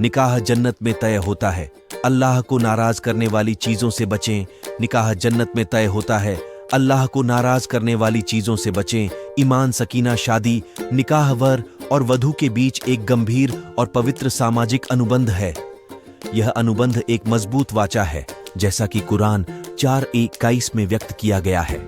निकाह जन्नत में तय होता है। अल्लाह को नाराज करने वाली चीजों से बचें। निकाह जन्नत में तय होता है। अल्लाह को नाराज करने वाली चीजों से बचें। ईमान सकीना शादी निकाह वर और वधू के बीच एक गंभीर और पवित्र सामाजिक अनुबंध है। यह अनुबंध एक मजबूत वाचा है, जैसा कि कुरान 4:21 में व्यक्त किया गया है।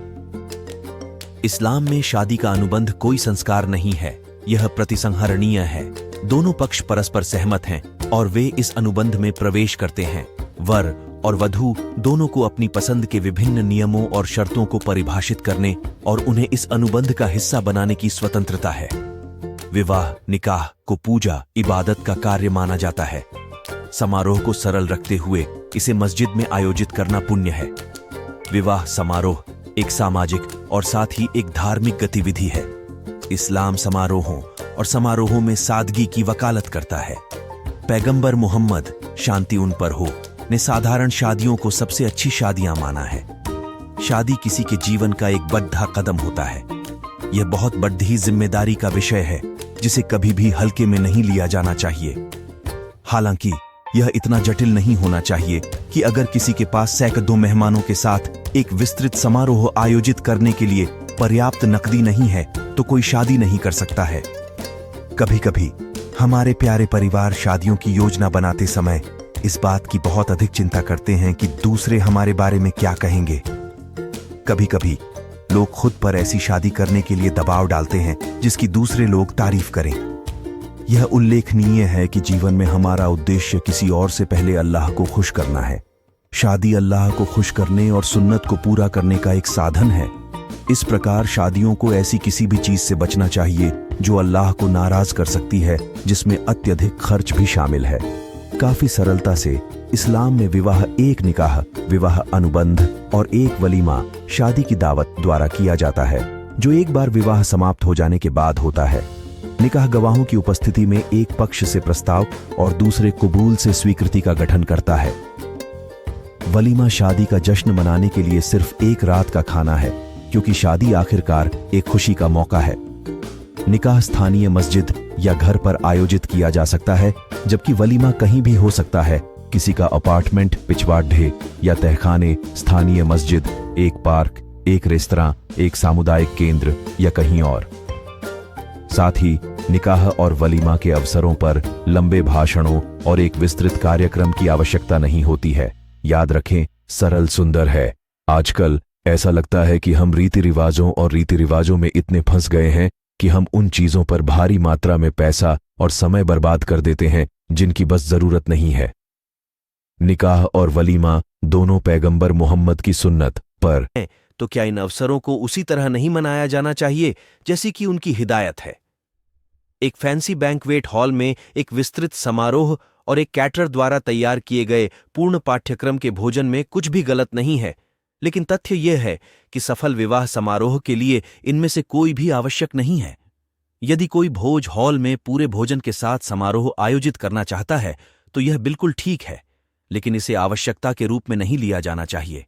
इस्लाम में शादी का अनुबंध कोई संस्कार नहीं है, यह प्रतिसंहरणीय है। दोनों पक्ष परस्पर सहमत हैं और वे इस अनुबंध में प्रवेश करते हैं। वर और वधू दोनों को अपनी पसंद के विभिन्न नियमों और शर्तों को परिभाषित करने और उन्हें इस अनुबंध का हिस्सा बनाने की स्वतंत्रता है। विवाह निकाह को पूजा इबादत का कार्य माना जाता है। समारोह को सरल रखते हुए इसे मस्जिद में आयोजित करना पुण्य है। विवाह समारोह एक सामाजिक और साथ ही एक धार्मिक गतिविधि है। इस्लाम समारोहों और समारोहों में सादगी की वकालत करता है। पैगंबर मोहम्मद शांति उन पर हो ने साधारण शादियों को सबसे अच्छी शादियां माना है। शादी किसी के जीवन का एक बड़ा कदम होता है। यह बहुत बड़ी जिम्मेदारी का विषय है जिसे कभी भी हल्के में नहीं लिया जाना चाहिए। हालांकि यह इतना जटिल नहीं होना चाहिए कि अगर किसी के पास सैकड़ों मेहमानों के साथ एक विस्तृत समारोह आयोजित करने के लिए पर्याप्त नकदी नहीं है तो कोई शादी नहीं कर सकता है। कभी कभी हमारे प्यारे परिवार शादियों की योजना बनाते समय इस बात की बहुत अधिक चिंता करते हैं कि दूसरे हमारे बारे में क्या कहेंगे। कभी कभी लोग खुद पर ऐसी शादी करने के लिए दबाव डालते हैं जिसकी दूसरे लोग तारीफ करें। यह उल्लेखनीय है कि जीवन में हमारा उद्देश्य किसी और से पहले अल्लाह को खुश करना है। शादी अल्लाह को खुश करने और सुन्नत को पूरा करने का एक साधन है। इस प्रकार शादियों को ऐसी किसी भी चीज से बचना चाहिए जो अल्लाह को नाराज कर सकती है, जिसमें अत्यधिक खर्च भी शामिल है। काफी सरलता से इस्लाम में विवाह एक निकाह विवाह अनुबंध और एक वलीमा शादी की दावत द्वारा किया जाता है, जो एक बार विवाह समाप्त हो जाने के बाद होता है। निकाह गवाहों की उपस्थिति में एक पक्ष से प्रस्ताव और दूसरे कबूल से स्वीकृति का गठन करता है। वलीमा शादी का जश्न मनाने के लिए सिर्फ एक रात का खाना है, क्योंकि शादी आखिरकार एक खुशी का मौका है। निकाह स्थानीय मस्जिद या घर पर आयोजित किया जा सकता है, जबकि वलीमा कहीं भी हो सकता है। किसी का अपार्टमेंट, पिछवाड़े या तहखाने, स्थानीय मस्जिद, एक पार्क, एक रेस्तरां, एक सामुदायिक केंद्र या कहीं और। साथ ही निकाह और वलीमा के अवसरों पर लंबे भाषणों और एक विस्तृत कार्यक्रम की आवश्यकता नहीं होती है। याद रखें, सरल सुंदर है। आजकल ऐसा लगता है कि हम रीति रिवाजों और रीति रिवाजों में इतने फंस गए हैं कि हम उन चीजों पर भारी मात्रा में पैसा और समय बर्बाद कर देते हैं जिनकी बस जरूरत नहीं है। निकाह और वलीमा दोनों पैगंबर मोहम्मद की सुन्नत पर हैं, तो क्या इन अवसरों को उसी तरह नहीं मनाया जाना चाहिए जैसी कि उनकी हिदायत है? एक फैंसी बैंक्वेट हॉल में एक विस्तृत समारोह और एक कैटरर द्वारा तैयार किए गए पूर्ण पाठ्यक्रम के भोजन में कुछ भी गलत नहीं है, लेकिन तथ्य यह है कि सफल विवाह समारोह के लिए इनमें से कोई भी आवश्यक नहीं है। यदि कोई भोज हॉल में पूरे भोजन के साथ समारोह आयोजित करना चाहता है तो यह बिल्कुल ठीक है, लेकिन इसे आवश्यकता के रूप में नहीं लिया जाना चाहिए।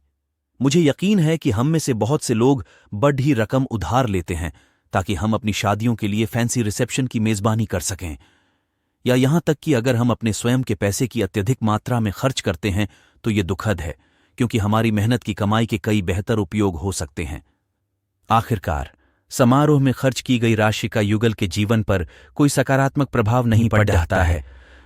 मुझे यकीन है कि हम में से बहुत से लोग बड़ी रकम उधार लेते हैं ताकि हम अपनी शादियों के लिए फैंसी रिसेप्शन की मेजबानी कर सकें, या यहां तक कि अगर हम अपने स्वयं के पैसे की अत्यधिक मात्रा में खर्च करते हैं तो यह दुखद है, क्योंकि हमारी मेहनत की कमाई के कई बेहतर उपयोग हो सकते हैं। आखिरकार समारोह में खर्च की गई राशि का युगल के जीवन पर कोई सकारात्मक प्रभाव नहीं पड़ जाता है।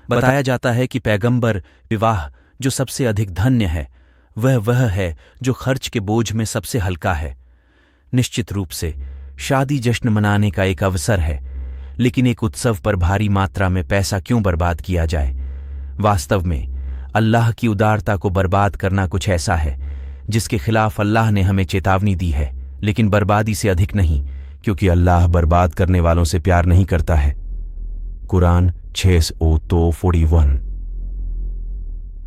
बताया जाता है कि पैगंबर विवाह जो सबसे अधिक धन्य है वह है जो खर्च के बोझ में सबसे हल्का है। निश्चित रूप से शादी जश्न मनाने का एक अवसर है, लेकिन एक उत्सव पर भारी मात्रा में पैसा क्यों बर्बाद किया जाए? वास्तव में अल्लाह की उदारता को बर्बाद करना कुछ ऐसा है जिसके खिलाफ अल्लाह ने हमें चेतावनी दी है, लेकिन बर्बादी से अधिक नहीं, क्योंकि अल्लाह बर्बाद करने वालों से प्यार नहीं करता है। कुरान 6:41।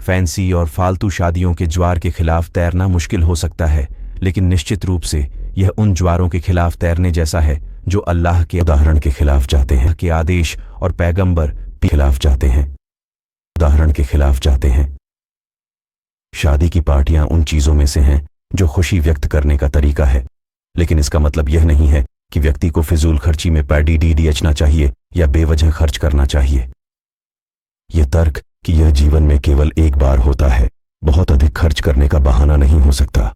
फैंसी और फालतू शादियों के ज्वार के खिलाफ तैरना मुश्किल हो सकता है, लेकिन निश्चित रूप से यह उन ज्वारों के खिलाफ तैरने जैसा है जो अल्लाह के उदाहरण के खिलाफ जाते हैं, के आदेश और पैगंबर के खिलाफ जाते हैं, उदाहरण के खिलाफ जाते हैं। शादी की पार्टियां उन चीजों में से हैं जो खुशी व्यक्त करने का तरीका है, लेकिन इसका मतलब यह नहीं है कि व्यक्ति को फिजूल खर्ची में पैडी डीडीएचना चाहिए या बेवजह खर्च करना चाहिए। ये तर्क कि यह जीवन में केवल एक बार होता है, बहुत अधिक खर्च करने का बहाना नहीं हो सकता।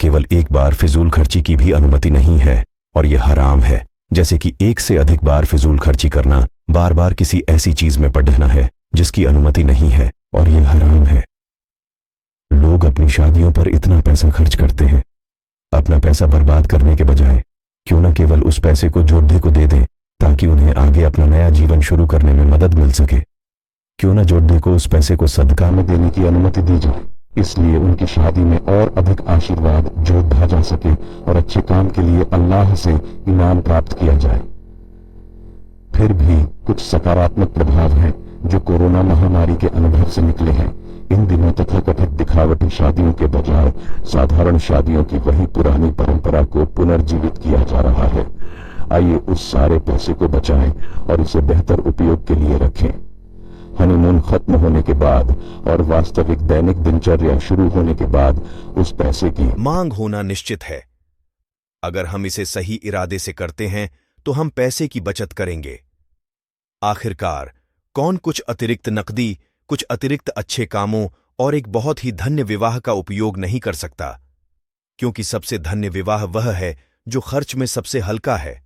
केवल एक बार फिजूल खर्ची की भी अनुमति नहीं है और यह हराम है, जैसे कि एक से अधिक बार फिजूल खर्ची करना, बार बार किसी ऐसी चीज में पड़ना है जिसकी अनुमति नहीं है और यह हराम है। लोग अपनी शादियों पर इतना पैसा खर्च करते हैं। अपना पैसा बर्बाद करने के बजाय क्यों न केवल उस पैसे को जोधे को दे दें ताकि उन्हें आगे अपना नया जीवन शुरू करने में मदद मिल सके। क्यों न जोधे को उस पैसे को सदका में देने की अनुमति दी जाए, इसलिए उनकी शादी में और अधिक आशीर्वाद जोड़ा जा सके और अच्छे काम के लिए अल्लाह से इनाम प्राप्त किया जाए। फिर भी कुछ सकारात्मक प्रभाव हैं जो कोरोना महामारी के अनुभव से निकले हैं। इन दिनों तथाकथित दिखावटी शादियों के बजाय साधारण शादियों की वही पुरानी परंपरा को पुनर्जीवित किया जा रहा है। आइए उस सारे पैसे को बचाएं और इसे बेहतर उपयोग के लिए रखें। हनीमून खत्म होने के बाद और वास्तविक दैनिक दिनचर्या शुरू होने के बाद उस पैसे की मांग होना निश्चित है। अगर हम इसे सही इरादे से करते हैं तो हम पैसे की बचत करेंगे। आखिरकार कौन कुछ अतिरिक्त नकदी, कुछ अतिरिक्त अच्छे कामों और एक बहुत ही धन्य विवाह का उपयोग नहीं कर सकता, क्योंकि सबसे धन्य विवाह वह है जो खर्च में सबसे हल्का है।